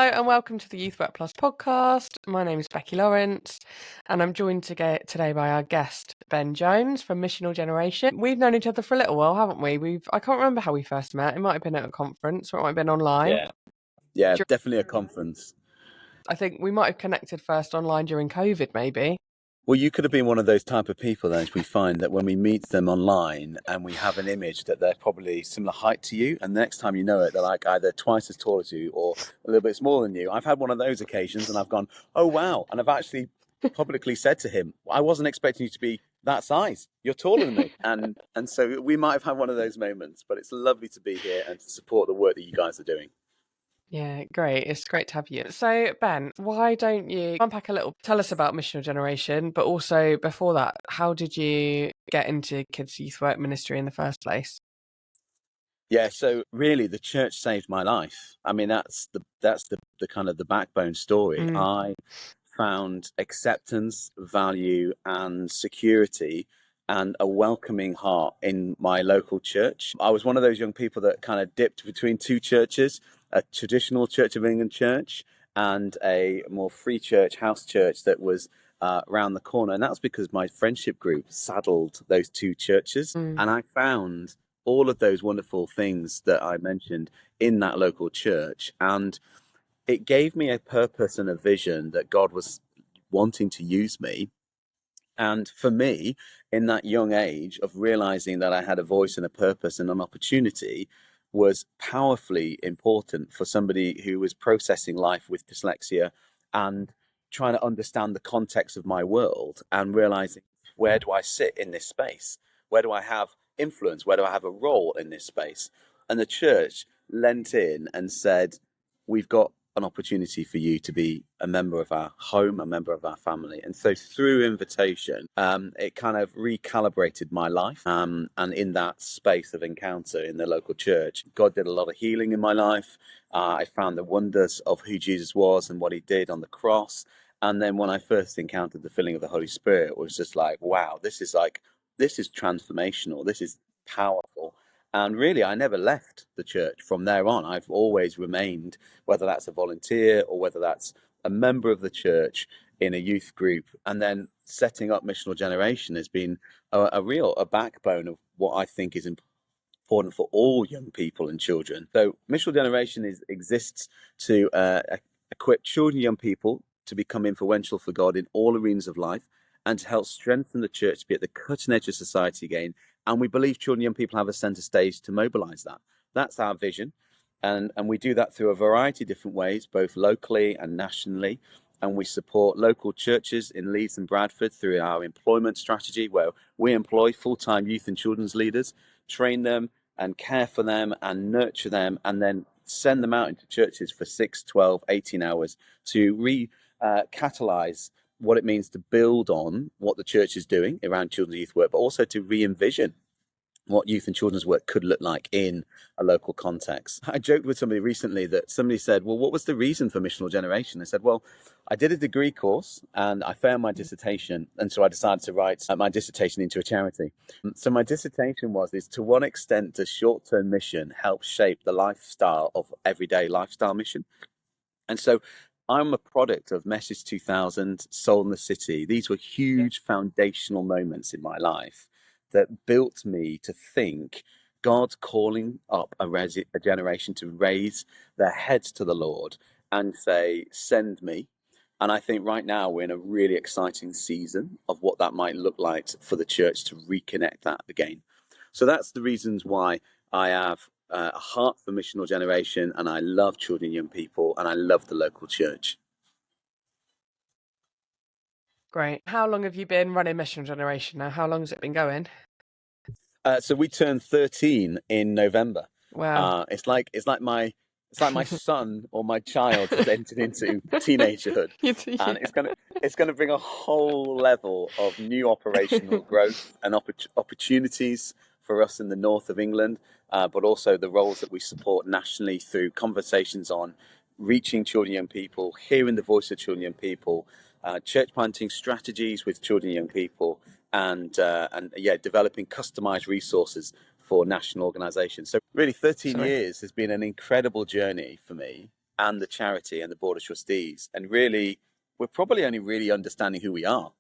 Hello and welcome to the Youth Work Plus podcast. My name is Becky Lawrence and I'm joined today by our guest, Ben Jones from Missional Generation. We've known each other for a little while, haven't we? I can't remember how we first met. It might have been at a conference or it might have been online. Yeah, definitely a conference. I think we might have connected first online during COVID, maybe. Well, you could have been one of those type of people then, we find that when we meet them online and we have an image that they're probably similar height to you, and the next time you know it, they're like either twice as tall as you or a little bit smaller than you. I've had one of those occasions and I've gone, oh, wow. And I've actually publicly said to him, I wasn't expecting you to be that size. You're taller than me. And so we might have had one of those moments, but it's lovely to be here and to support the work that you guys are doing. Yeah, great. It's great to have you. So, Ben, why don't you unpack a little, tell us about Missional Generation, but also before that, how did you get into kids' youth work ministry in the first place? Yeah, so really the church saved my life. I mean, that's the kind of the backbone story. I found acceptance, value, and security and a welcoming heart in my local church. I was one of those young people that kind of dipped between two churches, a traditional Church of England church and a more free church, house church that was around the corner. And that's because my friendship group saddled those two churches. And I found all of those wonderful things that I mentioned in that local church. And it gave me a purpose and a vision that God was wanting to use me. And for me, in that young age of realizing that I had a voice and a purpose and an opportunity was powerfully important for somebody who was processing life with dyslexia and trying to understand the context of my world and realizing, where do I sit in this space? Where do I have influence? Where do I have a role in this space? And the church lent in and said, we've got an opportunity for you to be a member of our home, a member of our family. And so through invitation, it kind of recalibrated my life. And in that space of encounter in the local church, God did a lot of healing in my life. I found the wonders of who Jesus was and what he did on the cross. And then when I first encountered the filling of the Holy Spirit, it was just like, wow, this is transformational. This is powerful. And really, I never left the church from there on. I've always remained, whether that's a volunteer or whether that's a member of the church in a youth group. And then setting up Missional Generation has been a backbone of what I think is important for all young people and children. So Missional Generation exists to equip children and young people to become influential for God in all arenas of life and to help strengthen the church to be at the cutting edge of society again. And we believe children and young people have a centre stage to mobilise that. That's our vision. And we do that through a variety of different ways, both locally and nationally. And we support local churches in Leeds and Bradford through our employment strategy, where we employ full-time youth and children's leaders, train them and care for them and nurture them, and then send them out into churches for 6, 12, 18 hours to catalyse what it means to build on what the church is doing around children's youth work, but also to re-envision what youth and children's work could look like in a local context. I joked with somebody recently that somebody said, well, what was the reason for Missional Generation? I said, well, I did a degree course and I failed my dissertation. And so I decided to write my dissertation into a charity. So my dissertation is to what extent does short-term mission help shape the lifestyle of everyday lifestyle mission? And so I'm a product of Message 2000, Soul in the City. These were huge foundational moments in my life that built me to think God's calling up a generation to raise their heads to the Lord and say, send me. And I think right now we're in a really exciting season of what that might look like for the church to reconnect that again. So that's the reasons why I have a heart for Missional Generation, and I love children and young people, and I love the local church. Great. How long have you been running Missional Generation now? How long has it been going? So we turned 13 in November. Wow. It's like my son or my child has entered into teenagerhood, and it's gonna bring a whole level of new operational growth and opportunities for us in the north of England, but also the roles that we support nationally through conversations on reaching children and young people, hearing the voice of children and young people, church planting strategies with children and young people, and developing customized resources for national organizations. So really 13 years has been an incredible journey for me. and the charity and the board of trustees. And really, we're probably only really understanding who we are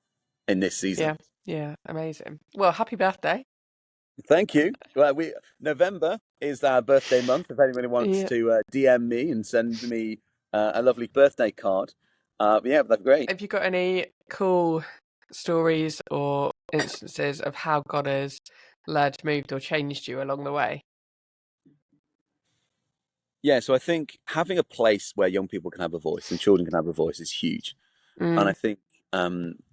in this season. Yeah, amazing. Well, happy birthday. Thank you. Well, November is our birthday month. If anybody wants to DM me and send me a lovely birthday card, yeah, that's great. Have you got any cool stories or instances of how God has led, moved, or changed you along the way? Yeah, so I think having a place where young people can have a voice and children can have a voice is huge. And I think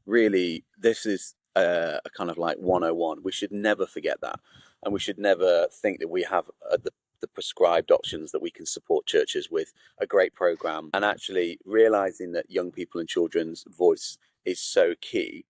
really this is a kind of like 101. We should never forget that. And we should never think that we have the prescribed options that we can support churches with a great program. And actually realizing that young people and children's voice is so key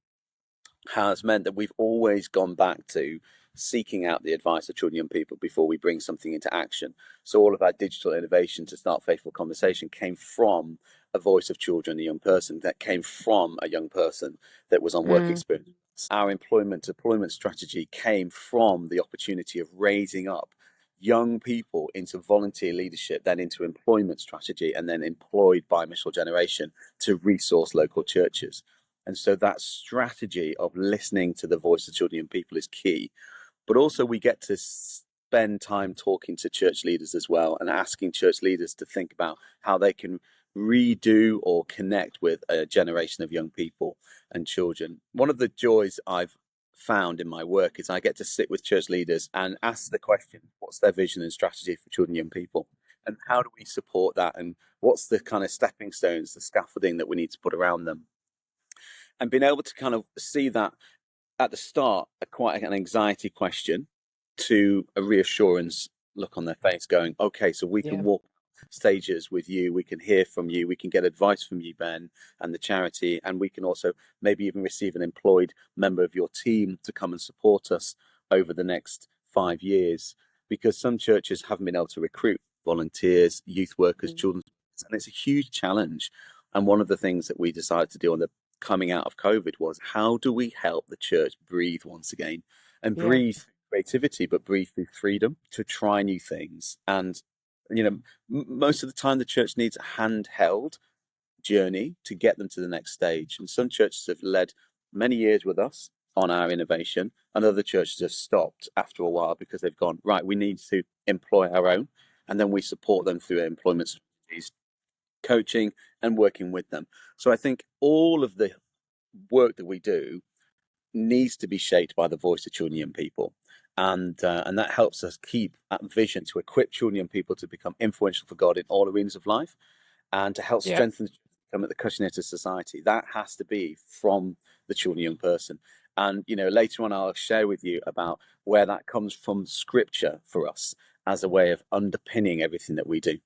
has meant that we've always gone back to seeking out the advice of children and young people before we bring something into action. So all of our digital innovation to start faithful conversation came from a voice of children, a young person that came from a young person that was on work experience. Our employment deployment strategy came from the opportunity of raising up young people into volunteer leadership, then into employment strategy, and then employed by Missional Generation to resource local churches. And so that strategy of listening to the voice of children and people is key. But also we get to spend time talking to church leaders as well and asking church leaders to think about how they can redo or connect with a generation of young people and children. One of the joys I've found in my work is I get to sit with church leaders and ask the question, what's their vision and strategy for children and young people? And how do we support that? And what's the kind of stepping stones, the scaffolding that we need to put around them? And being able to kind of see that at the start, quite an anxiety question to a reassurance look on their face going, okay, so we can walk stages with you, we can hear from you, we can get advice from you, Ben, and the charity, and we can also maybe even receive an employed member of your team to come and support us over the next 5 years, because some churches haven't been able to recruit volunteers, youth workers, children, and it's a huge challenge. And one of the things that we decided to do on the coming out of COVID was, how do we help the church breathe once again and breathe through creativity, but breathe through freedom to try new things. And, you know, most of the time the church needs a handheld journey to get them to the next stage. And some churches have led many years with us on our innovation, and other churches have stopped after a while because they've gone, right, we need to employ our own. And then we support them through employment strategies, coaching, and working with them. So I think all of the work that we do needs to be shaped by the voice of children and young people. And that helps us keep that vision to equip children and young people to become influential for God in all arenas of life, and to help strengthen them at the cutting edge of society. That has to be from the children and young person. And, you know, later on I'll share with you about where that comes from scripture for us as a way of underpinning everything that we do.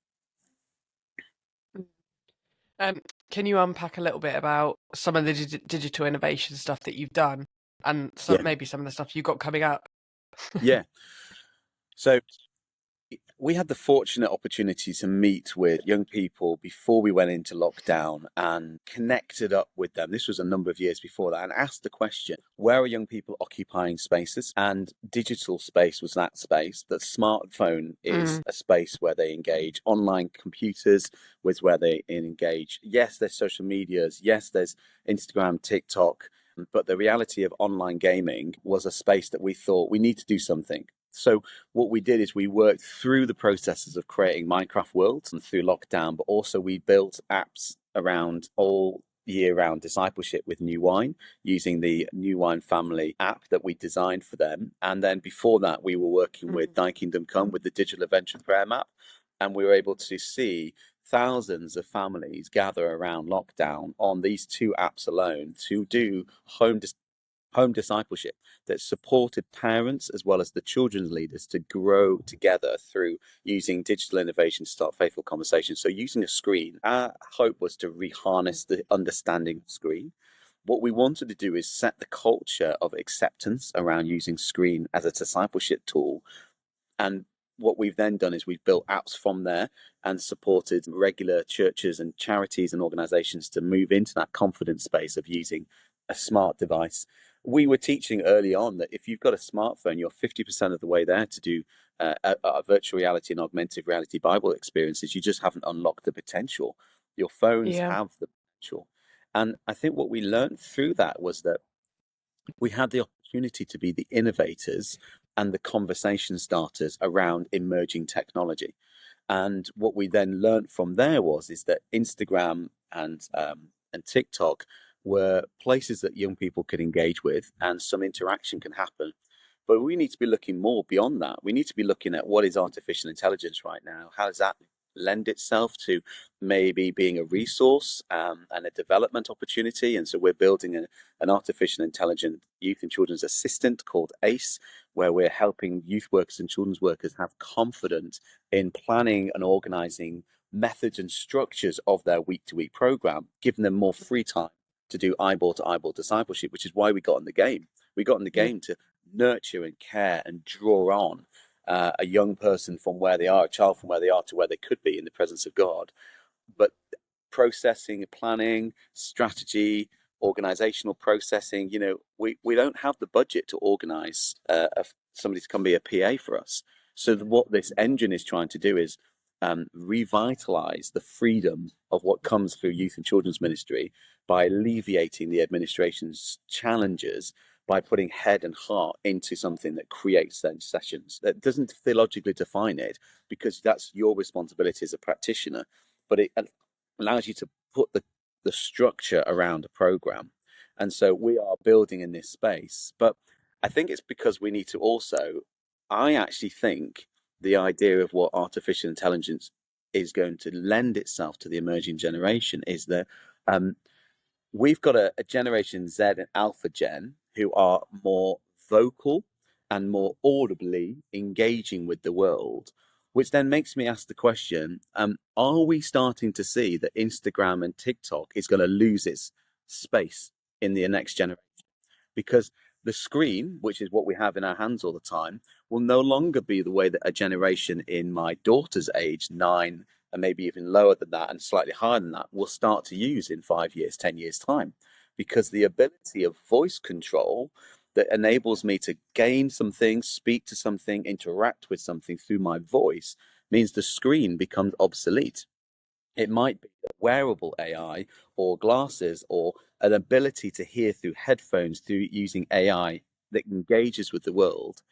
Can you unpack a little bit about some of the digital innovation stuff that you've done, and maybe some of the stuff you've got coming up? Yeah. So we had the fortunate opportunity to meet with young people before we went into lockdown and connected up with them. This was a number of years before that, and asked the question, where are young people occupying spaces? And digital space was that space. The smartphone is a space where they engage. Online computers was where they engage. Yes, there's social medias. Yes, there's Instagram, TikTok. But the reality of online gaming was a space that we thought we need to do something. So what we did is we worked through the processes of creating Minecraft worlds and through lockdown, but also we built apps around all year round discipleship with New Wine, using the New Wine family app that we designed for them. And then before that, we were working with Thy Kingdom Come with the digital adventure prayer map. And we were able to see thousands of families gather around lockdown on these two apps alone to do home discipleship that supported parents as well as the children's leaders to grow together through using digital innovation to start faithful conversations. So using a screen, our hope was to reharness the understanding of screen. What we wanted to do is set the culture of acceptance around using screen as a discipleship tool. And what we've then done is we've built apps from there and supported regular churches and charities and organizations to move into that confidence space of using a smart device. We were teaching early on that if you've got a smartphone, you're 50% of the way there to do virtual reality and augmented reality Bible experiences, you just haven't unlocked the potential. Your phones Yeah. have the potential. And I think what we learned through that was that we had the opportunity to be the innovators and the conversation starters around emerging technology. And what we then learned from there was is that Instagram and TikTok were places that young people could engage with, and some interaction can happen. But we need to be looking more beyond that. We need to be looking at what is artificial intelligence right now. How does that lend itself to maybe being a resource and a development opportunity? And so we're building an artificial intelligent youth and children's assistant called ACE, where we're helping youth workers and children's workers have confidence in planning and organizing methods and structures of their week-to-week program, giving them more free time to do eyeball to eyeball discipleship, which is why we got in the game. We got in the Yeah. game to nurture and care and draw on a young person from where they are, a child from where they are to where they could be in the presence of God. But processing, planning, strategy, organizational processing, we don't have the budget to organize somebody to come be a PA for us. So what this engine is trying to do is revitalize the freedom of what comes through youth and children's ministry by alleviating the administration's challenges by putting head and heart into something that creates those sessions. That doesn't theologically define it, because that's your responsibility as a practitioner, but it allows you to put the structure around a program. And so we are building in this space. But I think it's because we need to also, I actually think the idea of what artificial intelligence is going to lend itself to the emerging generation is that we've got a Generation Z and Alpha Gen who are more vocal and more audibly engaging with the world, which then makes me ask the question, are we starting to see that Instagram and TikTok is going to lose its space in the next generation? Because the screen, which is what we have in our hands all the time, will no longer be the way that a generation in my daughter's age, 9, and maybe even lower than that and slightly higher than that, will start to use in 5 years, 10 years' time. Because the ability of voice control that enables me to gain something, speak to something, interact with something through my voice means the screen becomes obsolete. It might be a wearable AI or glasses or an ability to hear through headphones through using AI that engages with the world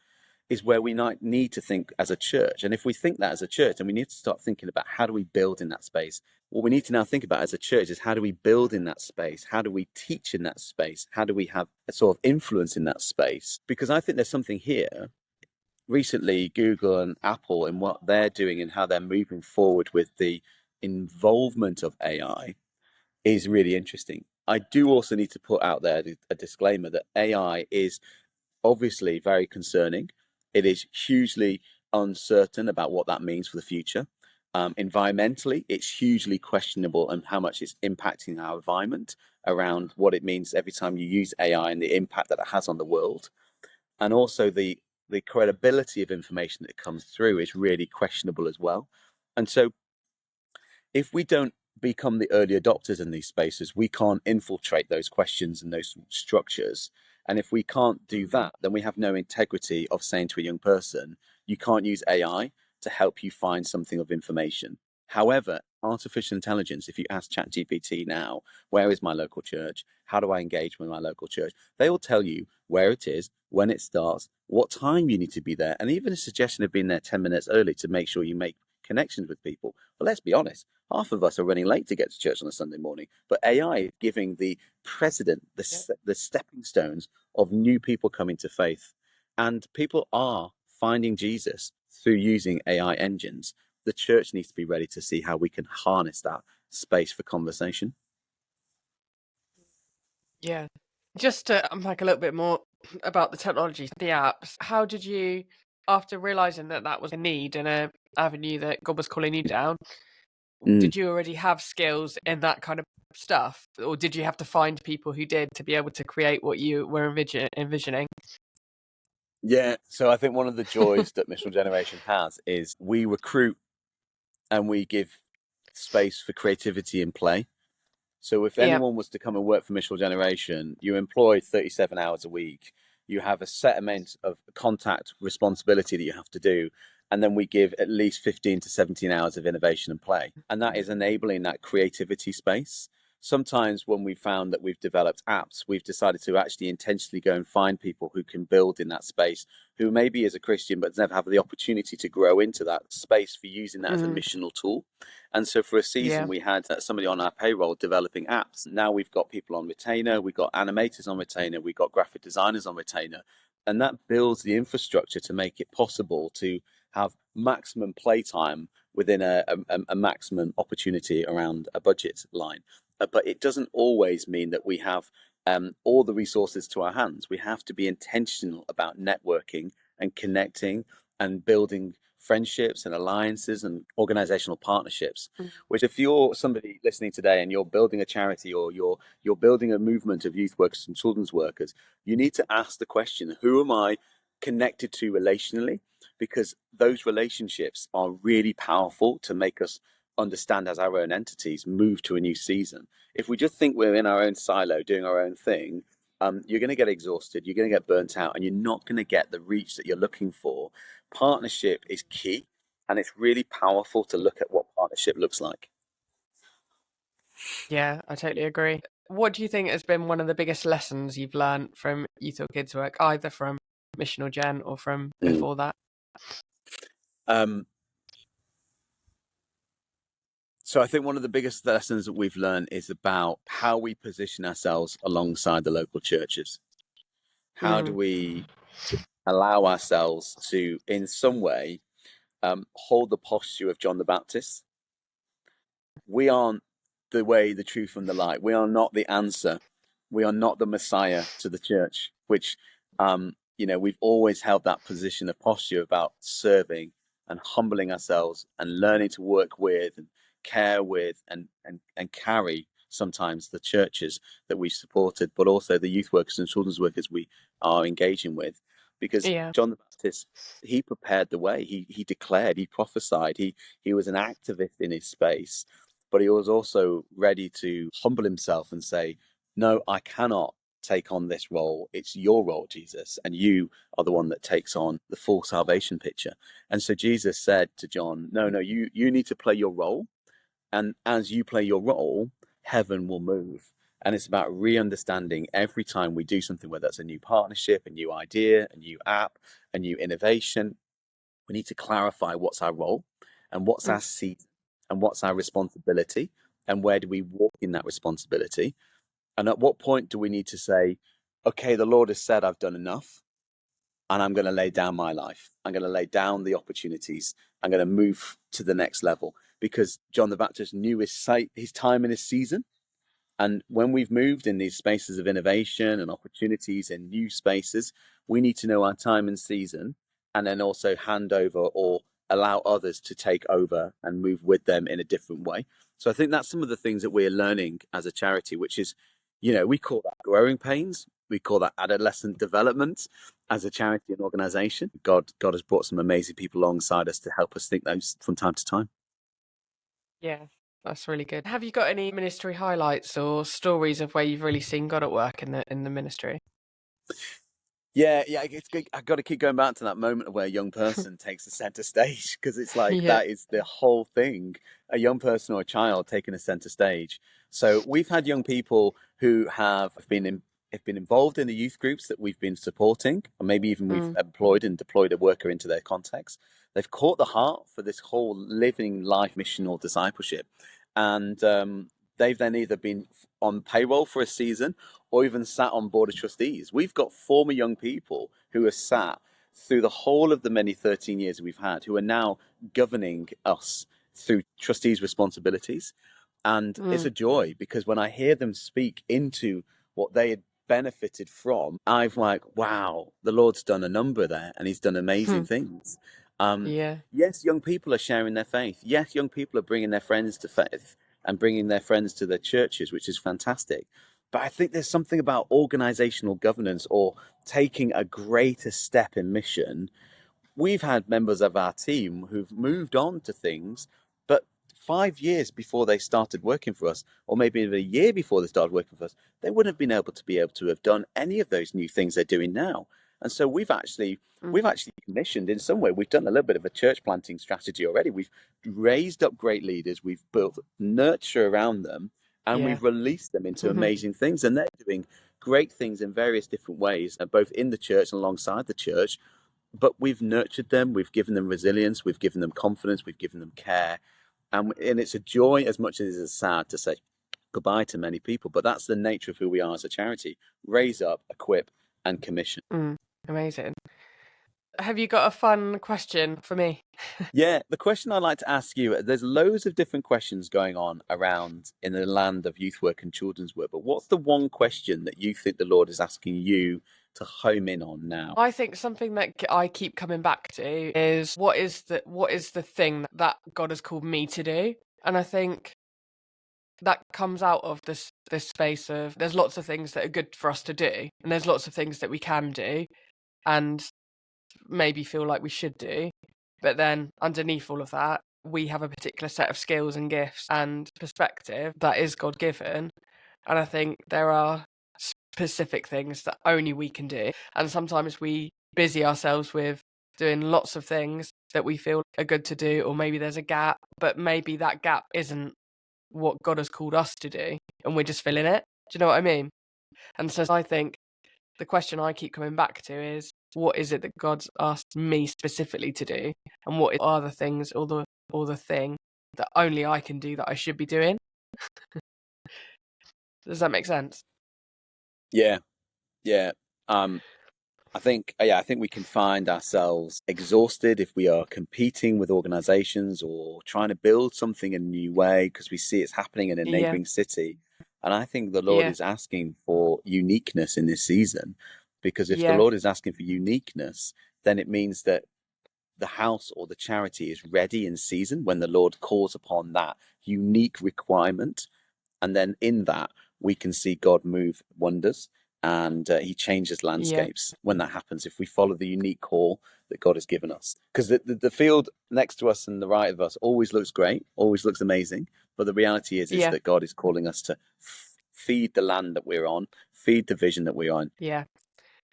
is where we might need to think as a church. And if we think that as a church, then we need to start thinking about how do we build in that space. What we need to now think about as a church is how do we build in that space? How do we teach in that space? How do we have a sort of influence in that space? Because I think there's something here. Recently, Google and Apple and what they're doing and how they're moving forward with the involvement of AI is really interesting. I do also need to put out there a disclaimer that AI is obviously very concerning. It is hugely uncertain about what that means for the future. Environmentally, it's hugely questionable and how much it's impacting our environment around what it means every time you use AI and the impact that it has on the world. And also the credibility of information that comes through is really questionable as well. And so if we don't become the early adopters in these spaces, we can't infiltrate those questions and those structures. And if we can't do that, then we have no integrity of saying to a young person, you can't use AI to help you find something of information. However, artificial intelligence, if you ask ChatGPT now, where is my local church? How do I engage with my local church? They will tell you where it is, when it starts, what time you need to be there, and even a suggestion of being there 10 minutes early to make sure you make connections with people. But let's be honest, half of us are running late to get to church on a Sunday morning, but AI is giving the precedent, the stepping stones of new people coming to faith. And people are finding Jesus through using AI engines. The church needs to be ready to see how we can harness that space for conversation. Yeah. Just to unpack a little bit more about the technology, the apps, how did you, after realizing that that was a need and a avenue that God was calling you down, did you already have skills in that kind of stuff, or did you have to find people who did to be able to create what you were envisioning? Yeah, so I think one of the joys that Missional Generation has is we recruit and we give space for creativity and play. So if Yeah. anyone was to come and work for Missional Generation, you employ 37 hours a week. You have a set amount of contact responsibility that you have to do. and then we give at least 15 to 17 hours of innovation and play. And that is enabling that creativity space. Sometimes when we found that we've developed apps, we've decided to actually intentionally go and find people who can build in that space, who maybe is a Christian but never have the opportunity to grow into that space for using that as a missional tool. And so for a season, we had somebody on our payroll developing apps. Now we've got people on retainer, we've got animators on retainer, we've got graphic designers on retainer. And that builds the infrastructure to make it possible to have maximum playtime within a maximum opportunity around a budget line. But it doesn't always mean that we have all the resources to our hands. We have to be intentional about networking and connecting and building friendships and alliances and organizational partnerships, which if you're somebody listening today and you're building a charity or you're building a movement of youth workers and children's workers, you need to ask the question, who am I connected to relationally? Because those relationships are really powerful to make us understand as our own entities move to a new season. If we just think we're in our own silo doing our own thing, you're going to get exhausted, you're going to get burnt out, and you're not going to get the reach that you're looking for. Partnership is key, and it's really powerful to look at what partnership looks like. Yeah, I totally agree. What do you think has been one of the biggest lessons you've learned from youth or kids work, either from Missional Gen or from before that? So I think one of the biggest lessons that we've learned is about how we position ourselves alongside the local churches. How do we allow ourselves to, in some way, hold the posture of John the Baptist? We aren't the way, the truth, and the light. We are not the answer. We are not the Messiah to the church, which, we've always held that position of posture about serving and humbling ourselves and learning to work with and care with and carry sometimes the churches that we supported, but also the youth workers and children's workers we are engaging with. Because John the Baptist, he prepared the way. He declared, he prophesied, he was an activist in his space, but he was also ready to humble himself and say, no, I cannot take on this role. It's your role, Jesus, and you are the one that takes on the full salvation picture. And so Jesus said to John, no, you need to play your role. And as you play your role, heaven will move. And it's about re-understanding every time we do something, whether it's a new partnership, a new idea, a new app, a new innovation, we need to clarify what's our role and what's our seat and what's our responsibility and where do we walk in that responsibility. And at what point do we need to say, okay, the Lord has said I've done enough and I'm going to lay down my life. I'm going to lay down the opportunities. I'm going to move to the next level, because John the Baptist knew his time and his season. And when we've moved in these spaces of innovation and opportunities in new spaces, we need to know our time and season, and then also hand over or allow others to take over and move with them in a different way. So I think that's some of the things that we're learning as a charity, which is, we call that growing pains. We call that adolescent development as a charity and organization. God has brought some amazing people alongside us to help us think those from time to time. Yeah, that's really good. Have you got any ministry highlights or stories of where you've really seen God at work in the ministry? Yeah, it's good. I've got to keep going back to that moment where a young person takes the center stage, because it's like that is the whole thing. A young person or a child taking a center stage. So we've had young people who have been involved in the youth groups that we've been supporting, or maybe even we've employed and deployed a worker into their context. They've caught the heart for this whole living life missional discipleship, and they've then either been on payroll for a season or even sat on board of trustees. We've got former young people who have sat through the whole of the many 13 years we've had, who are now governing us through trustees' responsibilities. And it's a joy, because when I hear them speak into what they had benefited from, I'm like, wow, the Lord's done a number there and he's done amazing things. Yes, young people are sharing their faith. Yes, young people are bringing their friends to faith and bringing their friends to their churches, which is fantastic. But I think there's something about organizational governance or taking a greater step in mission. We've had members of our team who've moved on to things, but 5 years before they started working for us, or maybe even a year before they started working for us, they wouldn't have been able to have done any of those new things they're doing now. And so we've actually Mm. commissioned, in some way, we've done a little bit of a church planting strategy already. We've raised up great leaders, we've built nurture around them, and Yeah. we've released them into amazing things. And they're doing great things in various different ways, both in the church and alongside the church. But we've nurtured them, we've given them resilience, we've given them confidence, we've given them care. And it's a joy as much as it's sad to say goodbye to many people. But that's the nature of who we are as a charity: raise up, equip, and commission. Amazing. Have you got a fun question for me? Yeah, the question I'd like to ask you, there's loads of different questions going on around in the land of youth work and children's work, but what's the one question that you think the Lord is asking you to home in on now? I think something that I keep coming back to is what is the thing that God has called me to do? And I think that comes out of this space of there's lots of things that are good for us to do, and there's lots of things that we can do and maybe feel like we should do. But then underneath all of that, we have a particular set of skills and gifts and perspective that is God given. And I think there are specific things that only we can do. And sometimes we busy ourselves with doing lots of things that we feel are good to do, or maybe there's a gap, but maybe that gap isn't what God has called us to do, and we're just filling it. Do you know what I mean? And so I think the question I keep coming back to is, what is it that God's asked me specifically to do, and what are the things or the thing that only I can do that I should be doing? Does that make sense? Yeah, yeah. I think we can find ourselves exhausted if we are competing with organizations or trying to build something in a new way because we see it's happening in a Yeah, neighboring city. And I think the Lord yeah, is asking for uniqueness in this season, because if the yeah, Lord is asking for uniqueness, then it means that the house or the charity is ready in season when the Lord calls upon that unique requirement. And then in that, we can see God move wonders, and he changes yeah, landscapes when that happens, if we follow the unique call that God has given us. Because the field next to us and the right of us always looks great, always looks amazing. But the reality is yeah, that God is calling us to feed the land that we're on, feed the vision that we're on. yeah.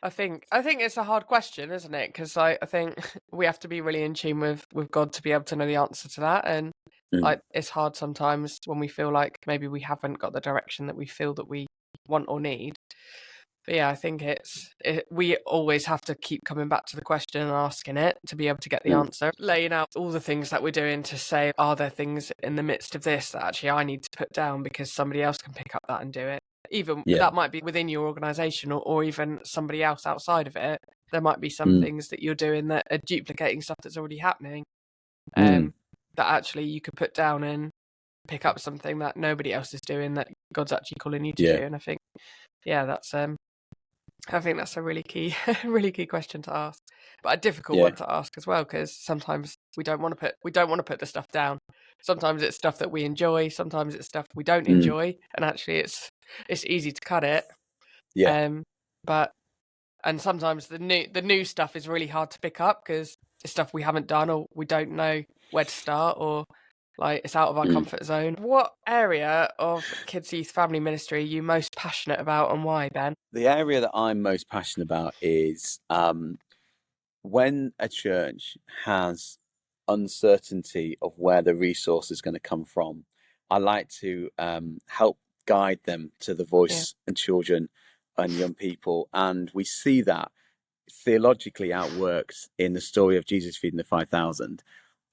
I think it's a hard question, isn't it? Because I think we have to be really in tune with God to be able to know the answer to that. And Mm, like it's hard sometimes when we feel like maybe we haven't got the direction that we feel that we want or need. But yeah, I think we always have to keep coming back to the question and asking it to be able to get the mm, answer. Laying out all the things that we're doing to say, are there things in the midst of this that actually I need to put down because somebody else can pick up that and do it? Even yeah. that might be within your organization or even somebody else outside of it. There might be some Mm, things that you're doing that are duplicating stuff that's already happening. mm, That actually you could put down and pick up something that nobody else is doing that God's actually calling you to do. yeah. And I think, yeah, I think that's a really key, really key question to ask, but a difficult Yeah. one to ask as well, because sometimes we don't want to put the stuff down. Sometimes it's stuff that we enjoy, sometimes it's stuff we don't Mm, enjoy, and actually it's easy to cut it. yeah. But and sometimes the new stuff is really hard to pick up because it's stuff we haven't done or we don't know where to start, or like it's out of our Mm. comfort zone. What area of kids youth family ministry are you most passionate about, and why, Ben? The area that I'm most passionate about is when a church has uncertainty of where the resource is going to come from. I like to help guide them to the Yeah, voice and children and young people. And we see that theologically outworked in the story of Jesus feeding the 5,000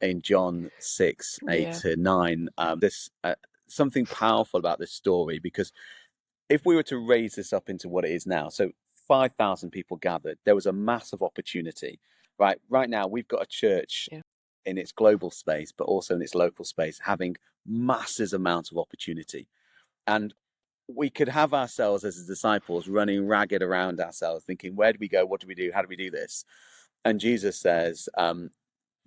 in John 6, 8 yeah, to 9. This something powerful about this story, because if we were to raise this up into what it is now, so 5,000 people gathered, there was a massive opportunity. Right now, we've got a church yeah, in its global space, but also in its local space, having massive amounts of opportunity. And we could have ourselves as disciples running ragged around ourselves, thinking, where do we go? What do we do? How do we do this? And Jesus says,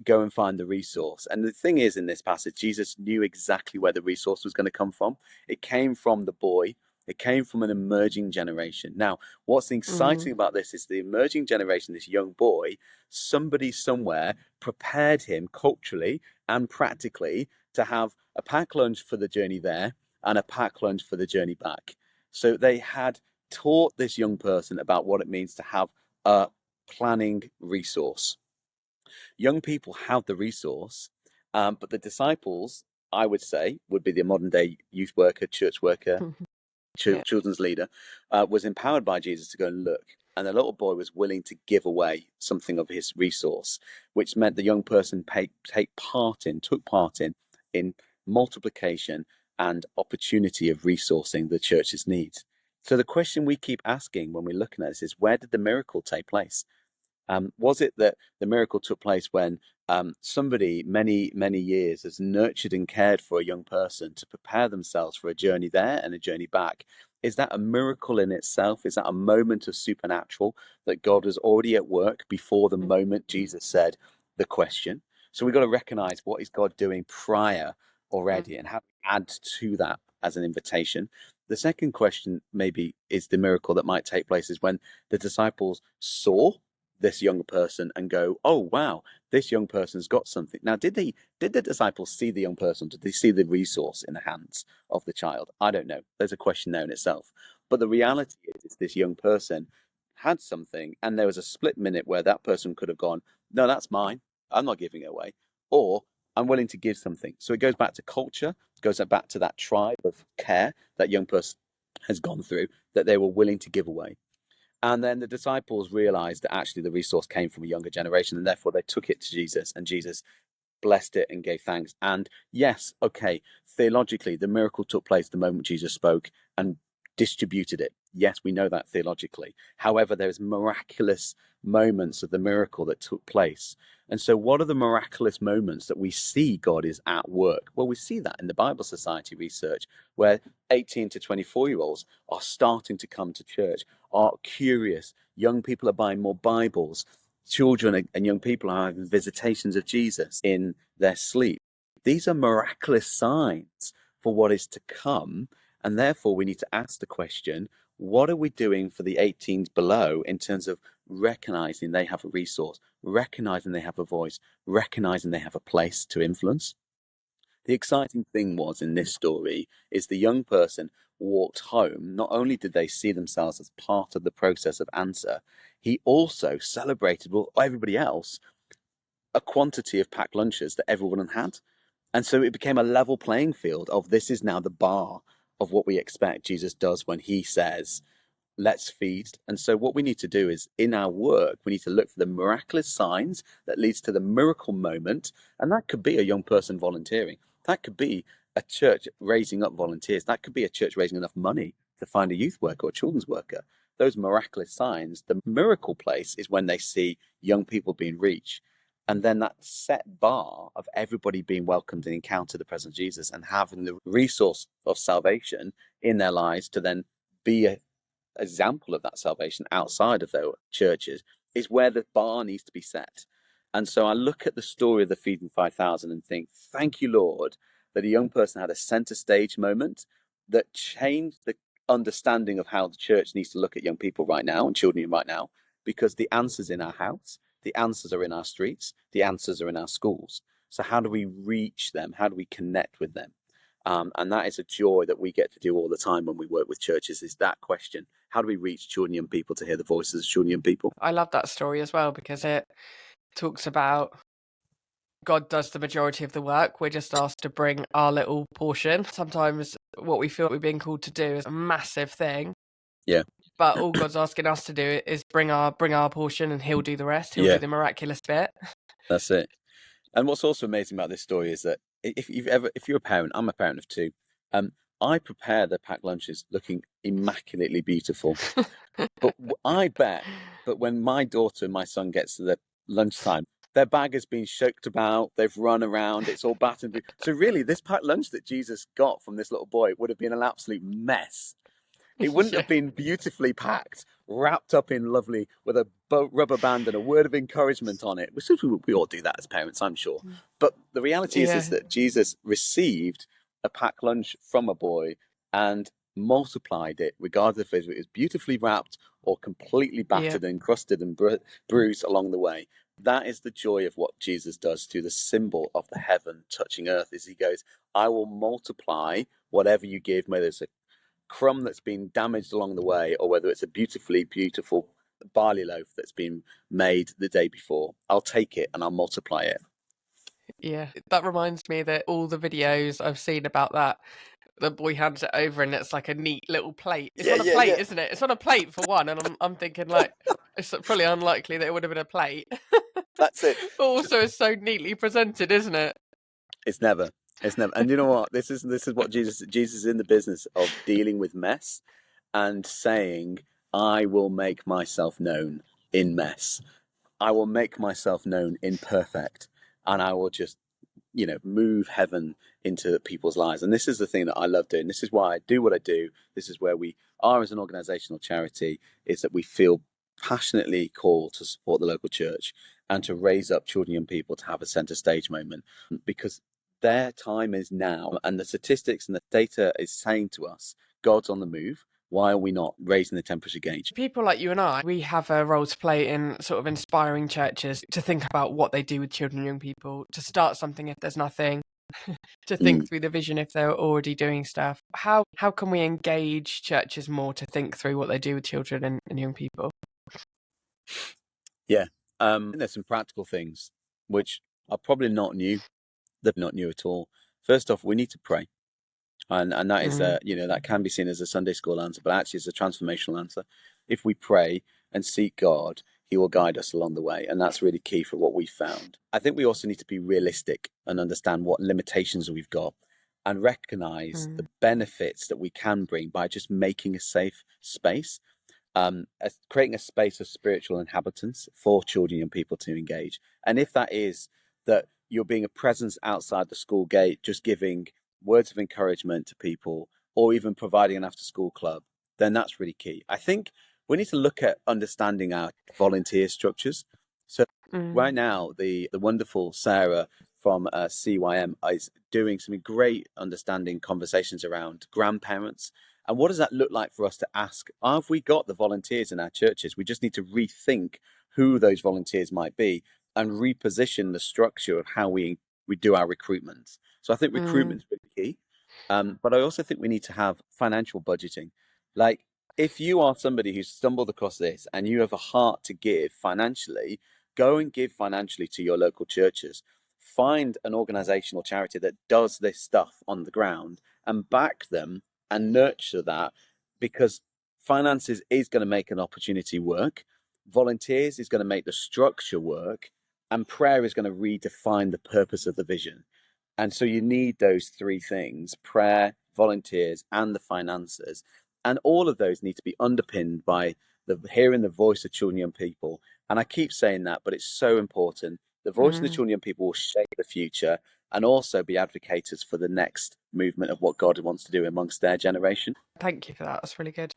go and find the resource. And the thing is, in this passage, Jesus knew exactly where the resource was going to come from. It came from the boy. It came from an emerging generation. Now, what's mm, exciting about this is the emerging generation, this young boy, somebody somewhere prepared him culturally and practically to have a packed lunch for the journey there and a packed lunch for the journey back. So they had taught this young person about what it means to have a planning resource. Young people have the resource, but the disciples, I would say, would be the modern day youth worker, church worker, Yeah. children's leader, was empowered by Jesus to go and look. And the little boy was willing to give away something of his resource, which meant the young person took part in multiplication and opportunity of resourcing the church's needs. So the question we keep asking when we're looking at this is, where did the miracle take place? Was it that the miracle took place when somebody many, many years has nurtured and cared for a young person to prepare themselves for a journey there and a journey back? Is that a miracle in itself? Is that a moment of supernatural that God was already at work before the moment Jesus said the question? So we've got to recognize, what is God doing prior already, and how to add to that as an invitation. The second question maybe is the miracle that might take place is when the disciples saw this young person and go, oh wow, this young person's got something. Now, did the disciples see the young person? Did they see the resource in the hands of the child? I don't know. There's a question there in itself. But the reality is this young person had something, and there was a split minute where that person could have gone, no, that's mine, I'm not giving it away, or I'm willing to give something. So it goes back to culture, it goes back to that tribe of care that young person has gone through, that they were willing to give away. And then the disciples realized that actually the resource came from a younger generation, and therefore they took it to Jesus, and Jesus blessed it and gave thanks. And yes, okay, theologically, the miracle took place the moment Jesus spoke and distributed it. Yes, we know that theologically. However, there's miraculous moments of the miracle that took place. And so what are the miraculous moments that we see God is at work? Well, we see that in the Bible Society research, where 18 to 24-year-olds are starting to come to church, are curious. Young people are buying more Bibles. Children and young people are having visitations of Jesus in their sleep. These are miraculous signs for what is to come. And therefore, we need to ask the question, what are we doing for the 18s below in terms of recognizing they have a resource, recognizing they have a voice, recognizing they have a place to influence? The exciting thing was in this story is the young person walked home. Not only did they see themselves as part of the process of answer, he also celebrated with everybody else a quantity of packed lunches that everyone had. And so it became a level playing field of, this is now the bar of what we expect Jesus does when he says, let's feed. And so what we need to do is, in our work, we need to look for the miraculous signs that leads to the miracle moment. And that could be a young person volunteering. That could be a church raising up volunteers. That could be a church raising enough money to find a youth worker or children's worker. Those miraculous signs, the miracle place is when they see young people being reached. And then that set bar of everybody being welcomed and encounter the presence of Jesus and having the resource of salvation in their lives to then be a example of that salvation outside of their churches, is where the bar needs to be set. And so I look at the story of the feeding 5,000 and think, thank you, Lord, that a young person had a center stage moment that changed the understanding of how the church needs to look at young people right now and children right now, because the answers in our house, the answers are in our streets, the answers are in our schools. So how do we reach them? How do we connect with them? And that is a joy that we get to do all the time when we work with churches, is that question. How do we reach children and young people to hear the voices of children and young people? I love that story as well, because it talks about God does the majority of the work. We're just asked to bring our little portion. Sometimes what we feel we're being called to do is a massive thing. Yeah. But all God's asking us to do is bring our portion, and he'll do the rest. He'll do the miraculous bit. That's it. And what's also amazing about this story is that if you're a parent, I'm a parent of two, I prepare the packed lunches looking immaculately beautiful. But when my daughter and my son gets to the lunchtime, their bag has been shaked about, they've run around, it's all battered. So really, this packed lunch that Jesus got from this little boy would have been an absolute mess. It wouldn't have been beautifully packed, wrapped up in lovely, with a rubber band and a word of encouragement on it. We all do that as parents, I'm sure. But the reality is that Jesus received a packed lunch from a boy and multiplied it, regardless of if it was beautifully wrapped or completely battered and crusted and bruised along the way. That is the joy of what Jesus does through the symbol of the heaven touching earth, is he goes, I will multiply whatever you give, whether it's a crumb that's been damaged along the way, or whether it's a beautiful barley loaf that's been made the day before. I'll take it and I'll multiply it. Yeah, that reminds me that all the videos I've seen about that, the boy hands it over and it's like a neat little plate. It's on a plate, isn't it? It's on a plate for one, and I'm thinking like it's probably unlikely that it would have been a plate. That's it. But also it's so neatly presented, isn't it? It's never. And you know what? This is what Jesus is in the business of dealing with mess and saying, I will make myself known in mess. I will make myself known in perfect, and I will just, move heaven into people's lives. And this is the thing that I love doing. This is why I do what I do. This is where we are as an organizational charity, is that we feel passionately called to support the local church and to raise up children and young people to have a center stage moment, because their time is now, and the statistics and the data is saying to us, God's on the move. Why are we not raising the temperature gauge? People like you and I, we have a role to play in sort of inspiring churches to think about what they do with children and young people, to start something if there's nothing, to think through the vision if they're already doing stuff. How can we engage churches more to think through what they do with children and young people? Yeah, there's some practical things which are probably not new. They're not new at all. First off, we need to pray. And that is, that can be seen as a Sunday school answer, but actually it's a transformational answer. If we pray and seek God, he will guide us along the way. And that's really key for what we found. I think we also need to be realistic and understand what limitations we've got and recognize the benefits that we can bring by just making a safe space, creating a space of spiritual inhabitants for children and people to engage. And if that is that you're being a presence outside the school gate, just giving words of encouragement to people, or even providing an after school club, then that's really key. I think we need to look at understanding our volunteer structures. So right now, the wonderful Sarah from CYM is doing some great understanding conversations around grandparents. And what does that look like for us to ask? Have we got the volunteers in our churches? We just need to rethink who those volunteers might be and reposition the structure of how we do our recruitment. So I think recruitment's really key. But I also think we need to have financial budgeting. Like, if you are somebody who's stumbled across this and you have a heart to give financially, go and give financially to your local churches. Find an organizational charity that does this stuff on the ground and back them and nurture that, because finances is going to make an opportunity work. Volunteers is going to make the structure work, and prayer is going to redefine the purpose of the vision. And so you need those three things: prayer, volunteers, and the finances. And all of those need to be underpinned by hearing the voice of children and young people. And I keep saying that, but it's so important. The voice of the children and young people will shape the future and also be advocates for the next movement of what God wants to do amongst their generation. Thank you for that. That's really good.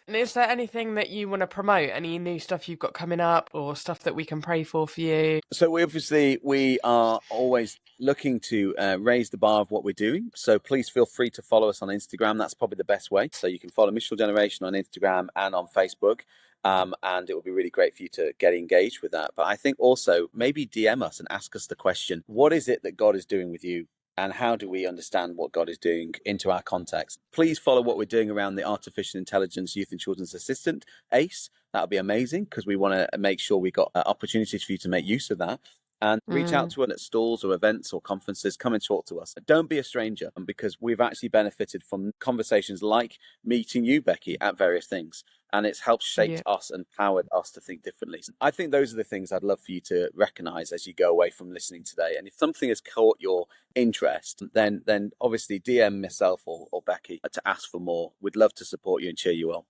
And is there anything that you want to promote? Any new stuff you've got coming up, or stuff that we can pray for you? So we are always looking to raise the bar of what we're doing. So please feel free to follow us on Instagram. That's probably the best way. So you can follow Missional Generation on Instagram and on Facebook. And it would be really great for you to get engaged with that. But I think also maybe DM us and ask us the question, what is it that God is doing with you? And how do we understand what God is doing into our context? Please follow what we're doing around the Artificial Intelligence Youth and Children's Assistant, ACE. That would be amazing, because we want to make sure we've got opportunities for you to make use of that. And reach out to us at stalls or events or conferences. Come and talk to us. Don't be a stranger, because we've actually benefited from conversations like meeting you, Becky, at various things. And it's helped shape us and powered us to think differently. I think those are the things I'd love for you to recognize as you go away from listening today. And if something has caught your interest, then obviously DM myself or Becky to ask for more. We'd love to support you and cheer you on.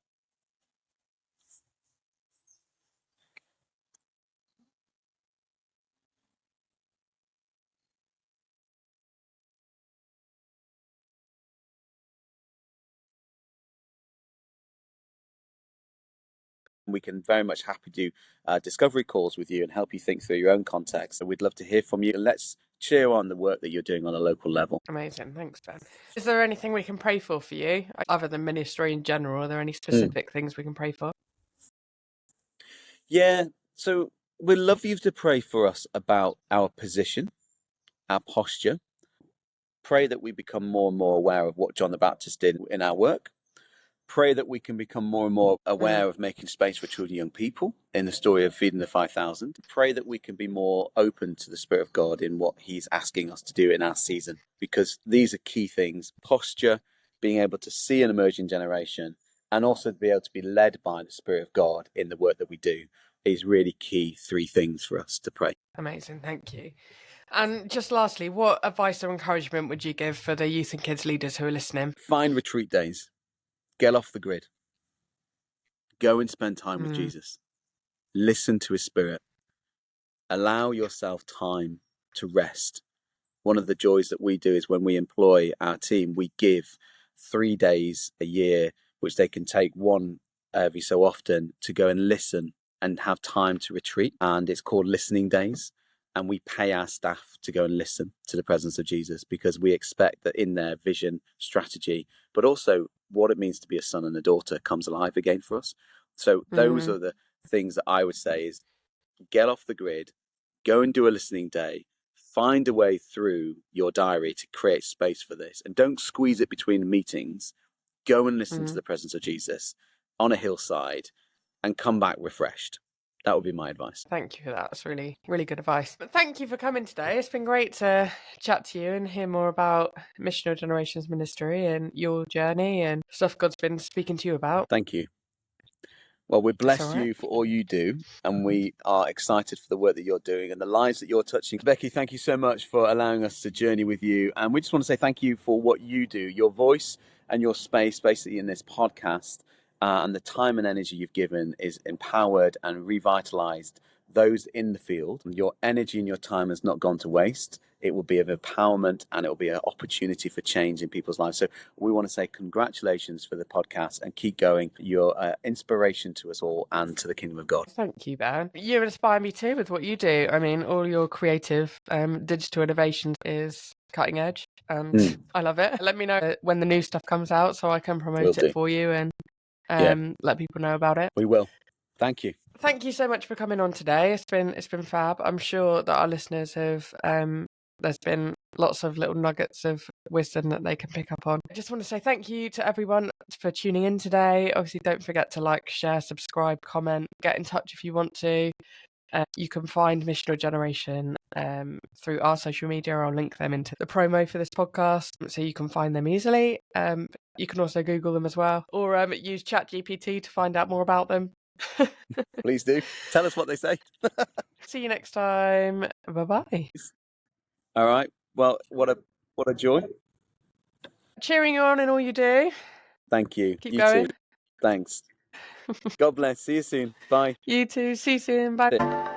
We can very much happy do discovery calls with you and help you think through your own context. So we'd love to hear from you. Let's cheer on the work that you're doing on a local level. Amazing. Thanks, Ben. Is there anything we can pray for you, other than ministry in general? Are there any specific things we can pray for? Yeah. So we'd love you to pray for us about our position, our posture. Pray that we become more and more aware of what John the Baptist did in our work. Pray that we can become more and more aware of making space for children and young people in the story of feeding the 5,000. Pray that we can be more open to the Spirit of God in what He's asking us to do in our season, because these are key things: posture, being able to see an emerging generation, and also to be able to be led by the Spirit of God in the work that we do is really key 3 things for us to pray. Amazing, thank you. And just lastly, what advice or encouragement would you give for the youth and kids leaders who are listening? Find retreat days. Get off the grid. Go and spend time with Jesus. Listen to His Spirit. Allow yourself time to rest. One of the joys that we do is when we employ our team, we give 3 days a year, which they can take one every so often, to go and listen and have time to retreat. And it's called listening days. And we pay our staff to go and listen to the presence of Jesus, because we expect that in their vision, strategy, but also what it means to be a son and a daughter comes alive again for us. So those are the things that I would say is get off the grid, go and do a listening day, find a way through your diary to create space for this, and don't squeeze it between meetings. Go and listen to the presence of Jesus on a hillside and come back refreshed. That would be my advice. Thank you for that. That's really, really good advice. But thank you for coming today. It's been great to chat to you and hear more about Missional Generations Ministry and your journey and stuff God's been speaking to you about. Thank you. Well, we bless all right. you for all you do, and we are excited for the work that you're doing and the lives that you're touching. Becky, thank you so much for allowing us to journey with you. And we just want to say thank you for what you do, your voice and your space basically in this podcast, and the time and energy you've given is empowered and revitalized those in the field. Your energy and your time has not gone to waste. It will be of empowerment, and it will be an opportunity for change in people's lives. So we want to say congratulations for the podcast, and keep going. You're inspiration to us all and to the kingdom of God. Thank you, Ben. You inspire me too with what you do. I mean, all your creative digital innovations is cutting edge, and I love it. Let me know when the new stuff comes out so I can promote it for you and let people know about it. We will. Thank you. Thank you so much for coming on today. It's been fab. I'm sure that our listeners have there's been lots of little nuggets of wisdom that they can pick up on. I just want to say thank you to everyone for tuning in today. Obviously, don't forget to like, share, subscribe, comment, get in touch if you want to. You can find Missional Generation through our social media. I'll link them into the promo for this podcast so you can find them easily. You can also Google them as well, or use ChatGPT to find out more about them. Please do. Tell us what they say. See you next time. Bye-bye. All right. Well, what a joy. Cheering you on in all you do. Thank you. Keep going. Too. Thanks. God bless. See you soon. Bye. You too. See you soon. Bye.